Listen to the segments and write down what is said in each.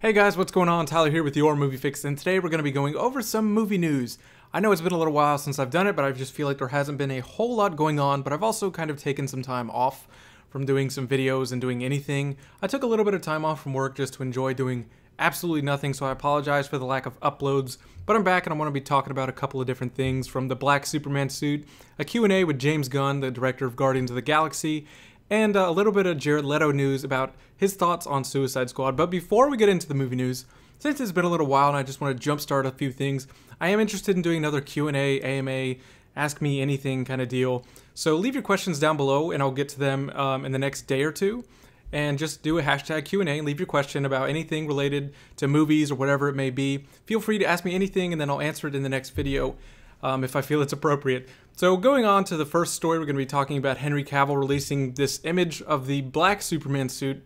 Hey guys, what's going on? Tyler here with your Movie Fix, and today we're going to be going over some movie news. I know it's been a little while since I've done it, but I just feel like there hasn't been a whole lot going on, but I've also kind of taken some time off from doing some videos and doing anything. I took a little bit of time off from work just to enjoy doing absolutely nothing, so I apologize for the lack of uploads, but I'm back and I want to be talking about a couple of different things, from the Black Superman suit, a Q&A with James Gunn, the director of Guardians of the Galaxy, and a little bit of Jared Leto news about his thoughts on Suicide Squad. But before we get into the movie news, since it's been a little while and I just want to jumpstart a few things, I am interested in doing another Q&A, AMA, Ask Me Anything kind of deal. So leave your questions down below and I'll get to them in the next day or two. And just do a hashtag Q&A and leave your question about anything related to movies or whatever it may be. Feel free to ask me anything and then I'll answer it in the next video if I feel it's appropriate. So going on to the first story, we're going to be talking about Henry Cavill releasing this image of the black Superman suit,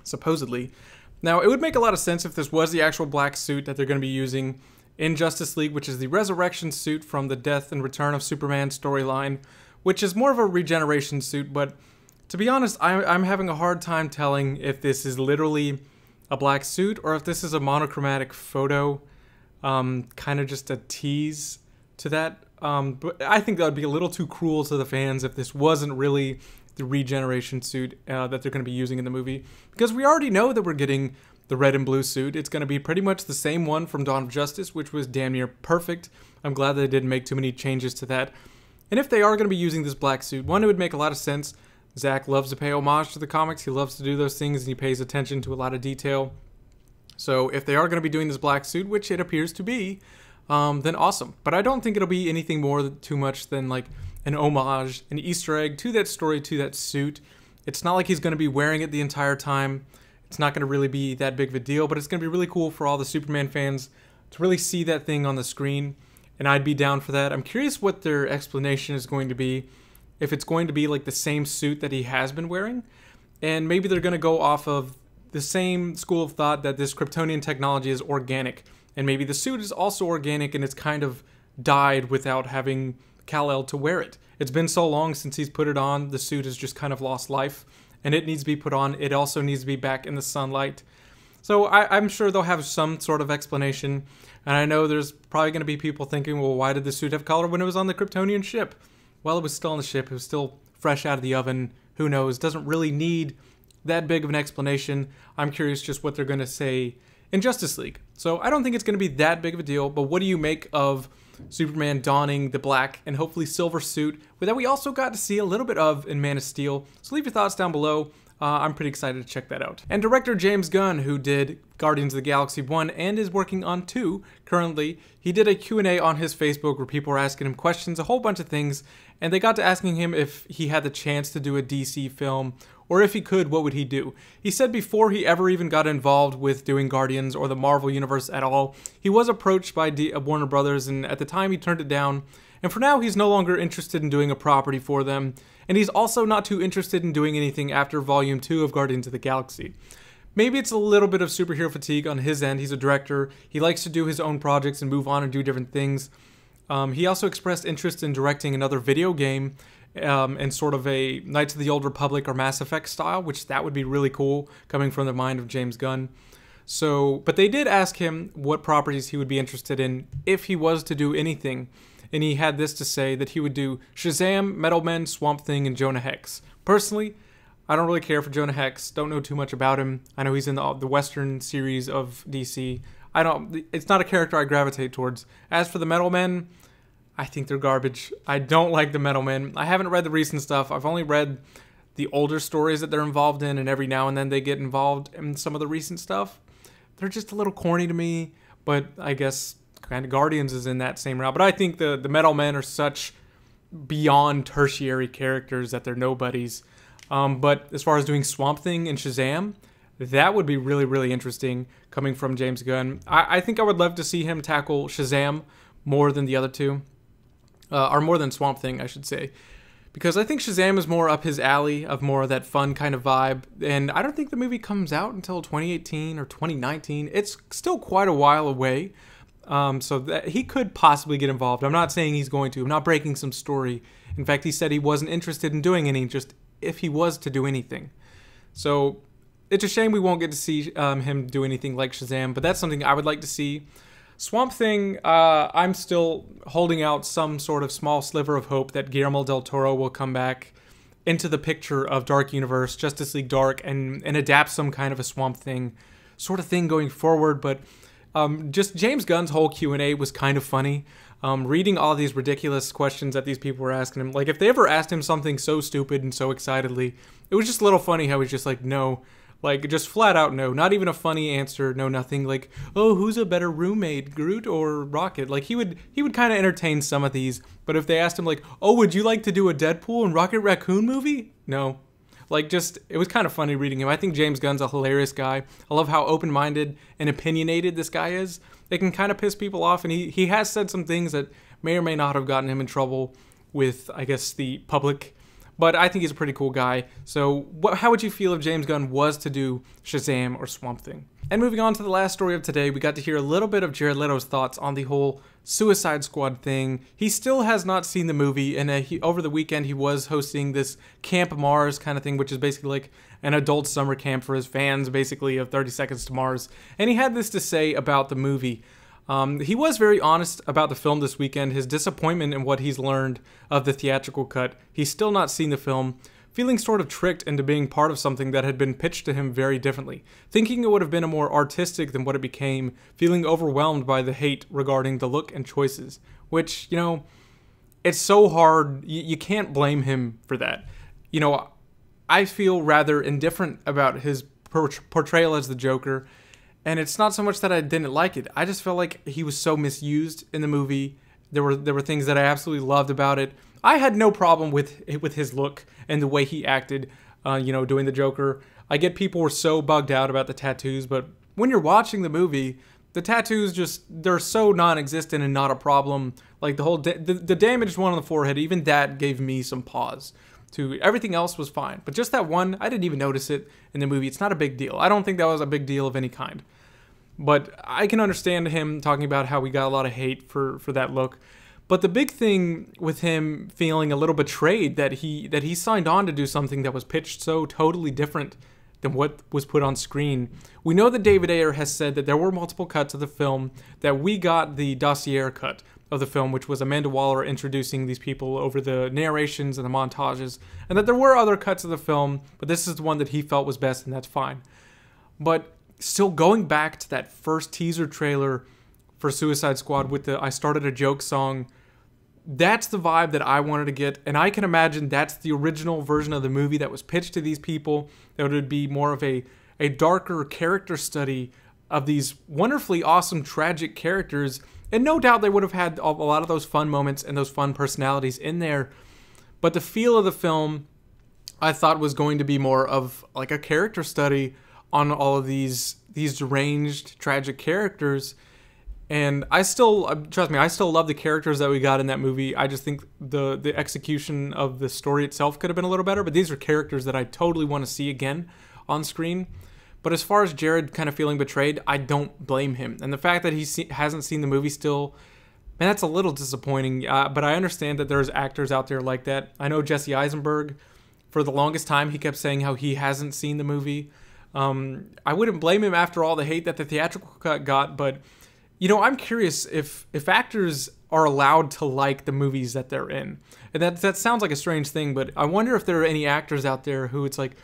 supposedly. Now, it would make a lot of sense if this was the actual black suit that they're going to be using in Justice League, which is the resurrection suit from the Death and Return of Superman storyline, which is more of a regeneration suit, but to be honest, I'm having a hard time telling if this is literally a black suit or if this is a monochromatic photo, kind of just a tease to that. But I think that would be a little too cruel to the fans if this wasn't really the regeneration suit that they're going to be using in the movie, because we already know that we're getting the red and blue suit. It's going to be pretty much the same one from Dawn of Justice, which was damn near perfect. I'm glad they didn't make too many changes to that. And if they are going to be using this black suit, one, it would make a lot of sense. Zack loves to pay homage to the comics. He loves to do those things, and he pays attention to a lot of detail. So if they are going to be doing this black suit, which it appears to be, then awesome. But I don't think it'll be anything more too much than like an homage, an Easter egg to that story, to that suit. It's not like he's going to be wearing it the entire time. It's not going to really be that big of a deal, but it's going to be really cool for all the Superman fans to really see that thing on the screen, and I'd be down for that. I'm curious what their explanation is going to be, if it's going to be like the same suit that he has been wearing, and maybe they're going to go off of the same school of thought that this Kryptonian technology is organic, and maybe the suit is also organic and it's kind of died without having Kal-El to wear it. It's been so long since he's put it on, the suit has just kind of lost life, and it needs to be put on. It also needs to be back in the sunlight. So I'm sure they'll have some sort of explanation, and I know there's probably going to be people thinking, well, why did the suit have color when it was on the Kryptonian ship? Well, it was still on the ship, it was still fresh out of the oven, who knows, doesn't really need that big of an explanation. I'm curious just what they're going to say in Justice League. So I don't think it's going to be that big of a deal, but what do you make of Superman donning the black and hopefully silver suit that we also got to see a little bit of in Man of Steel? So leave your thoughts down below. I'm pretty excited to check that out. And director James Gunn, who did Guardians of the Galaxy 1 and is working on 2 currently, he did a Q&A on his Facebook where people were asking him questions, a whole bunch of things, and they got to asking him if he had the chance to do a DC film, or if he could, what would he do? He said before he ever even got involved with doing Guardians or the Marvel Universe at all, he was approached by Warner Brothers, and at the time he turned it down. And for now, he's no longer interested in doing a property for them, and he's also not too interested in doing anything after Volume 2 of Guardians of the Galaxy. Maybe it's a little bit of superhero fatigue on his end. He's a director. He likes to do his own projects and move on and do different things. He also expressed interest in directing another video game in sort of a Knights of the Old Republic or Mass Effect style, which that would be really cool coming from the mind of James Gunn. So, but they did ask him what properties he would be interested in if he was to do anything. And he had this to say, that he would do Shazam, Metal Men, Swamp Thing, and Jonah Hex. Personally, I don't really care for Jonah Hex. Don't know too much about him. I know he's in the Western series of DC. It's not a character I gravitate towards. As for the Metal Men, I think they're garbage. I don't like the Metal Men. I haven't read the recent stuff. I've only read the older stories that they're involved in, and every now and then they get involved in some of the recent stuff. They're just a little corny to me, but I guess kind of Guardians is in that same route. But I think the Metal Men are such beyond tertiary characters that they're nobodies. But as far as doing Swamp Thing and Shazam, that would be really, really interesting coming from James Gunn. I think I would love to see him tackle Shazam more than the other two. Or more than Swamp Thing, I should say. Because I think Shazam is more up his alley, of more of that fun kind of vibe. And I don't think the movie comes out until 2018 or 2019. It's still quite a while away. So that he could possibly get involved. I'm not saying he's going to. I'm not breaking some story. In fact, he said he wasn't interested in doing any, just if he was to do anything. So it's a shame we won't get to see him do anything like Shazam, but that's something I would like to see. Swamp Thing, I'm still holding out some sort of small sliver of hope that Guillermo del Toro will come back into the picture of Dark Universe, Justice League Dark, and adapt some kind of a Swamp Thing sort of thing going forward. But just James Gunn's whole Q&A was kind of funny. Reading all these ridiculous questions that these people were asking him, like if they ever asked him something so stupid and so excitedly, it was just a little funny how he's just like, no. Like, just flat out no. Not even a funny answer, no nothing. Like, oh, who's a better roommate, Groot or Rocket? Like, he would kind of entertain some of these, but if they asked him, like, oh, would you like to do a Deadpool and Rocket Raccoon movie? No. Like, just, it was kind of funny reading him. I think James Gunn's a hilarious guy. I love how open-minded and opinionated this guy is. It can kind of piss people off, and he has said some things that may or may not have gotten him in trouble with, I guess, the public. But I think he's a pretty cool guy. So how would you feel if James Gunn was to do Shazam or Swamp Thing? And moving on to the last story of today, we got to hear a little bit of Jared Leto's thoughts on the whole Suicide Squad thing. He still has not seen the movie, and over the weekend he was hosting this Camp Mars kind of thing, which is basically like an adult summer camp for his fans, basically, of 30 Seconds to Mars. And he had this to say about the movie. He was very honest about the film this weekend, his disappointment in what he's learned of the theatrical cut. He's still not seen the film, feeling sort of tricked into being part of something that had been pitched to him very differently, thinking it would have been a more artistic than what it became, feeling overwhelmed by the hate regarding the look and choices, which, you know, it's so hard, you can't blame him for that. You know, I feel rather indifferent about his portrayal as the Joker. And it's not so much that I didn't like it. I just felt like he was so misused in the movie. There were things that I absolutely loved about it. I had no problem with his look and the way he acted, doing the Joker. I get people were so bugged out about the tattoos, but when you're watching the movie, the tattoos they're so non-existent and not a problem. Like the whole the damaged one on the forehead, even that gave me some pause. Everything else was fine, but just that one, I didn't even notice it in the movie. It's not a big deal. I don't think that was a big deal of any kind. But I can understand him talking about how we got a lot of hate for that look. But the big thing with him feeling a little betrayed that he signed on to do something that was pitched so totally different than what was put on screen. We know that David Ayer has said that there were multiple cuts of the film, that we got the dossier cut of the film, which was Amanda Waller introducing these people over the narrations and the montages, and that there were other cuts of the film, but this is the one that he felt was best, and that's fine. But still, going back to that first teaser trailer for Suicide Squad with the I Started a Joke song, that's the vibe that I wanted to get, and I can imagine that's the original version of the movie that was pitched to these people, that it would be more of a darker character study of these wonderfully awesome, tragic characters. And no doubt they would have had a lot of those fun moments and those fun personalities in there. But the feel of the film, I thought, was going to be more of like a character study on all of these deranged, tragic characters. And I still, trust me, I still love the characters that we got in that movie. I just think the execution of the story itself could have been a little better. But these are characters that I totally want to see again on screen. But as far as Jared kind of feeling betrayed, I don't blame him. And the fact that he hasn't seen the movie still, man, that's a little disappointing. But I understand that there's actors out there like that. I know Jesse Eisenberg, for the longest time, he kept saying how he hasn't seen the movie. I wouldn't blame him after all the hate that the theatrical cut got. But, you know, I'm curious if actors are allowed to like the movies that they're in. And that sounds like a strange thing, but I wonder if there are any actors out there who it's like,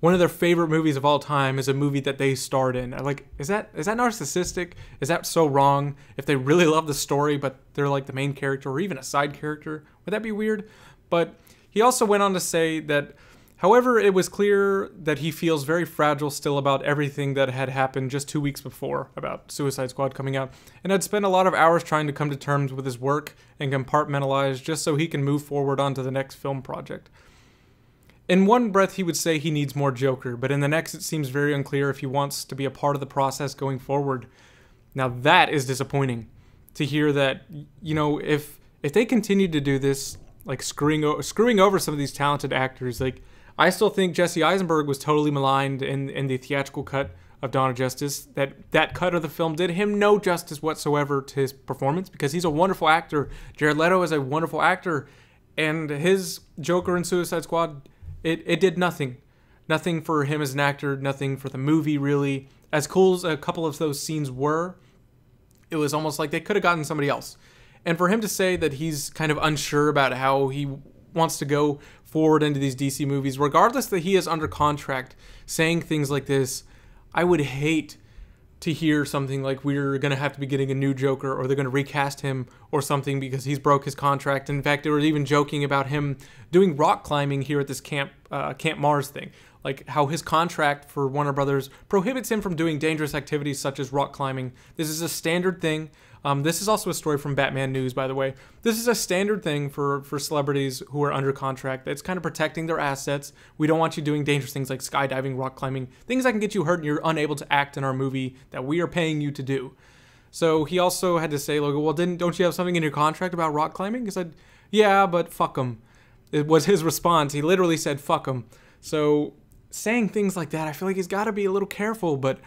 one of their favorite movies of all time is a movie that they starred in. Like, is that narcissistic? Is that so wrong? If they really love the story, but they're like the main character or even a side character, would that be weird? But he also went on to say that, however, it was clear that he feels very fragile still about everything that had happened just 2 weeks before about Suicide Squad coming out, and had spent a lot of hours trying to come to terms with his work and compartmentalize just so he can move forward onto the next film project. In one breath, he would say he needs more Joker, but in the next, it seems very unclear if he wants to be a part of the process going forward. Now, that is disappointing to hear that, you know, if they continue to do this, like screwing over some of these talented actors, like, I still think Jesse Eisenberg was totally maligned in the theatrical cut of Dawn of Justice. That cut of the film did him no justice whatsoever to his performance, because he's a wonderful actor. Jared Leto is a wonderful actor, and his Joker in Suicide Squad, It did nothing Nothing for him as an actor, nothing for the movie really. As cool as a couple of those scenes were, it was almost like they could have gotten somebody else. And for him to say that he's kind of unsure about how he wants to go forward into these DC movies, regardless that he is under contract, saying things like this, I would hate to hear something like we're going to have to be getting a new Joker, or they're going to recast him or something because he's broke his contract. In fact, they were even joking about him doing rock climbing here at this Camp Mars thing. Like how his contract for Warner Brothers prohibits him from doing dangerous activities such as rock climbing. This is a standard thing. This is also a story from Batman News, by the way. This is a standard thing for celebrities who are under contract. It's kind of protecting their assets. We don't want you doing dangerous things like skydiving, rock climbing, things that can get you hurt and you're unable to act in our movie that we are paying you to do. So he also had to say, like, well, don't you have something in your contract about rock climbing? He said, yeah, but fuck him. It was his response. He literally said, fuck him. So saying things like that, I feel like he's got to be a little careful, but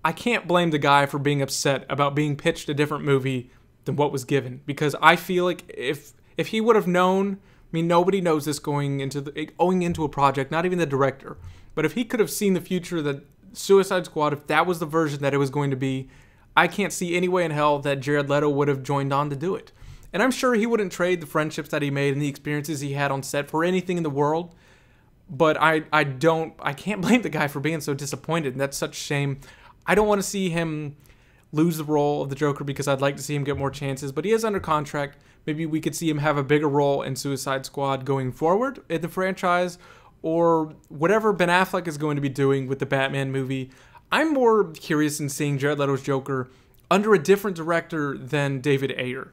I can't blame the guy for being upset about being pitched a different movie than what was given, because I feel like if he would have known, I mean, nobody knows this going into a project, not even the director, but if he could have seen the future that Suicide Squad, if that was the version that it was going to be, I can't see any way in hell that Jared Leto would have joined on to do it. And I'm sure he wouldn't trade the friendships that he made and the experiences he had on set for anything in the world. But I can't blame the guy for being so disappointed, and that's such a shame. I don't want to see him lose the role of the Joker because I'd like to see him get more chances, but he is under contract. Maybe we could see him have a bigger role in Suicide Squad going forward in the franchise, or whatever Ben Affleck is going to be doing with the Batman movie. I'm more curious in seeing Jared Leto's Joker under a different director than David Ayer,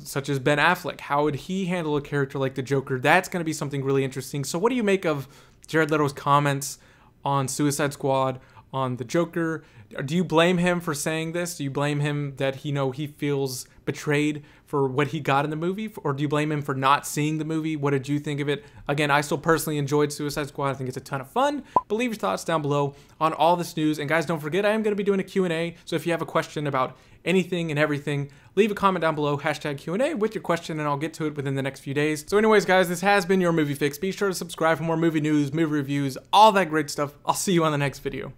such as Ben Affleck. How would he handle a character like the Joker? That's going to be something really interesting. So what do you make of Jared Leto's comments on Suicide Squad, on the Joker? Do you blame him for saying this? Do you blame him that he feels betrayed for what he got in the movie? Or do you blame him for not seeing the movie? What did you think of it? Again, I still personally enjoyed Suicide Squad. I think it's a ton of fun. But leave your thoughts down below on all this news. And guys, don't forget, I am going to be doing a Q&A. So if you have a question about anything and everything, leave a comment down below, #Q&A with your question, and I'll get to it within the next few days. So anyways, guys, this has been your Movie Fix. Be sure to subscribe for more movie news, movie reviews, all that great stuff. I'll see you on the next video.